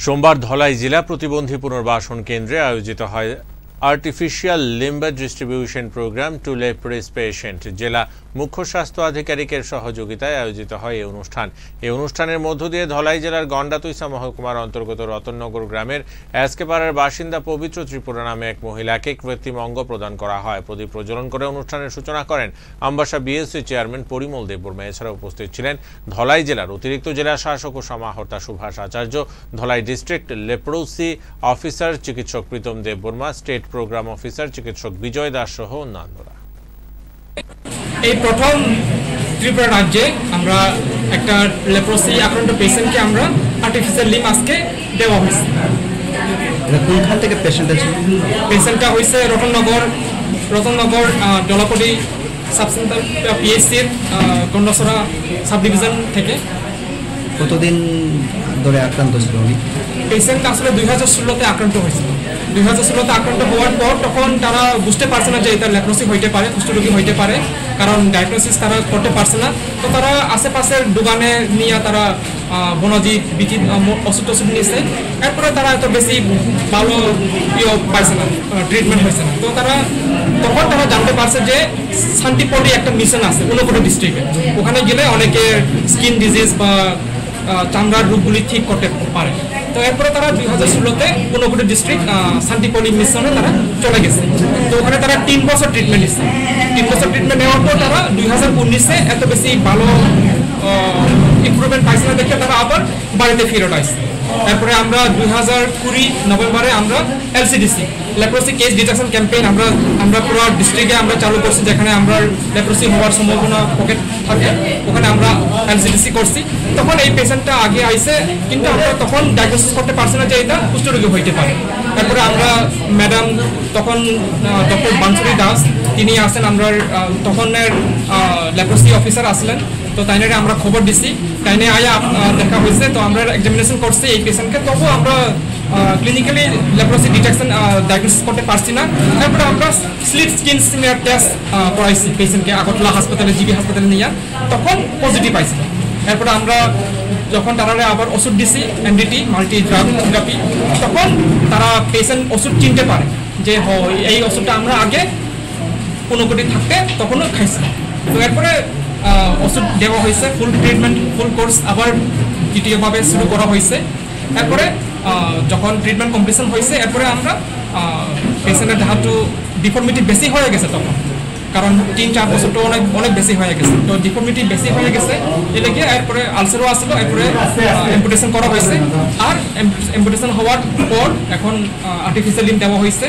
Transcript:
সোমবার ধলাই জেলা প্রতিবন্ধী পুনর্বাসন কেন্দ্রে আয়োজিত হয় artificial limb distribution programme to leprosy patient. জেলা মুখ্য স্বাস্থ্য আধিকারিকের সহযোগিতায় আয়োজিত হয় এই অনুষ্ঠান। এই অনুষ্ঠানের মধ্য দিয়ে ধলাই জেলার গন্ডাতুইসা মহকুমার অন্তর্গত রতননগর গ্রামের এসকেপাড়ার বাসিন্দা পবিত্র ত্রিপুরা নামে এক মহিলাকে কৃত্রিম অঙ্গ প্রদান করা হয়। প্রদীপ প্রজ্বলন করে অনুষ্ঠানের সূচনা করেন আমবাসা বিএসসি চেয়ারম্যান পরিমল দেববর্মা। এছাড়া উপস্থিত ছিলেন ধলাই জেলার অতিরিক্ত জেলা শাসক ও সমাহর্তা Subhash Acharya, Dhalai district leprosy officer চিকিৎসক Pritam Debbarma, state programme officer চিকিৎসক বিজয় দাস সহ অন্যান্যরা। এই প্রথম ত্রিপুরা রাজ্যে আমরা একটা লেপ্রোসি আক্রান্ত পেশেন্টকে আমরা আর্টিফিশিয়াল লিম্ব আজকে দেওয়া হয়েছে। কোনখান থেকে পেশেন্টটা হয়েছে রতননগর ডলাপটি সাবসেন্টার পিএসসির গন্ডাসরা সাব ডিভিশন থেকে। কতদিন ধরে আক্রান্ত ছিল উনি? পেশেন্ট আসলে 2016-তে আক্রান্ত হয়েছিল। 2016-তে আক্রান্ত হওয়ার পর তখন তারা বুঝতে পারছে না যে এটা লেপ্রোসি হইতে পারে, কুষ্ঠরোগী হইতে পারে, কারণ ডায়াগনোসিস তারা করতে পারছে না। তো তারা আশেপাশের দোকানে নিয়ে তারা বনজিৎ বিচিত ওষুধ টষুধ নিয়েছে। এরপরে তারা এত বেশি ভালো পাইছে না, ট্রিটমেন্ট হয়েছে না। তো তখন তারা জানতে পারছে যে শান্তিপল্লী একটা মিশন আছে ঊনকোটি ডিস্ট্রিক্টে। ওখানে গেলে অনেকে স্কিন ডিজিজ বা চামড়ার রোগগুলি ঠিক করতে পারে। তো এরপরে তারা 2016-তে ঊনকোটি ডিস্ট্রিক্ট শান্তিপল্লী মিশনে তারা চলে গেছে। তো ওখানে তারা 3 বছর ট্রিটমেন্ট নিচ্ছে। 3 বছর ট্রিটমেন্ট নেওয়ার পর তারা 2019-এ এত বেশি ভালো ইমপ্রুভমেন্ট পাইছে না দেখে তারা আবার বাড়িতে ফেরত আসছে। তারপরে আমরা 2020 নভেম্বরে আমরা LCDC leprosy case detection campaign আমরা পুরো ডিস্ট্রিক্টে আমরা চালু করছি, যেখানে আমরা লেপ্রোসি হওয়ার সম্ভাবনা পকেট থাকে ওখানে আমরা এলসিডিসি করছি। তখন এই পেশেন্টটা আগে আইছে, কিন্তু আমরা তখন ডায়াগনোসিস করতে পারছি না যে এটা কুষ্ঠরোগী হইতে পারে। তারপরে আমরা ম্যাডাম তখন ডক্টর বানসুরি দাস তিনি আসেন, আমরা তখনের লেপ্রোসি অফিসার আসলেন। তো তাইনারে আমরা খবর দিছি, তাইনে আয়া দেখা হয়েছে। তো আমরা এক্সামিনেশন করছি এই পেশেন্টকে, তবু আমরা ক্লিনিক্যালি লেপ্রোসি ডিটেকশন ডায়াগনোসিস করতে পারছি না। তারপরে আমরা স্লিট স্কিন সিমিয়ার টেস্ট করাইছি পেশেন্টকে আগরতলা হাসপাতালে, জিবি হাসপাতালে নিয়ে, তখন পজিটিভ পাইছি। এরপরে আমরা যখন তারা আবার ওষুধ দিছি এমডিটি মাল্টি ড্রাগ থেরাপি, তখন তারা পেশেন্ট ওষুধ চিনতে পারে যে এই ওষুধটা আমরা আগে ঊনকোটি থাকতে তখনও খাইছি। তো এরপরে ওষুধ দেওয়া হয়েছে, ফুল ট্রিটমেন্ট ফুল কোর্স আবার দ্বিতীয়ভাবে শুরু করা হয়েছে। এরপরে যখন ট্রিটমেন্ট কমপ্লিশন হয়েছে, এরপরে আমরা পেশেন্টের যেহেতু ডিফর্মিটি বেশি হয়ে গেছে তখন, কারণ 3-4 বছর তো অনেক বেশি হয়ে গেছে, তো ডিফর্মিটি বেশি হয়ে গেছে এদিকে। এরপরে আলসারও আসলো, এরপরে অ্যাম্পুটেশন করা হয়েছে। আর অ্যাম্পুটেশন হওয়ার পর এখন আর্টিফিশিয়াল লিম্ব দেওয়া হয়েছে।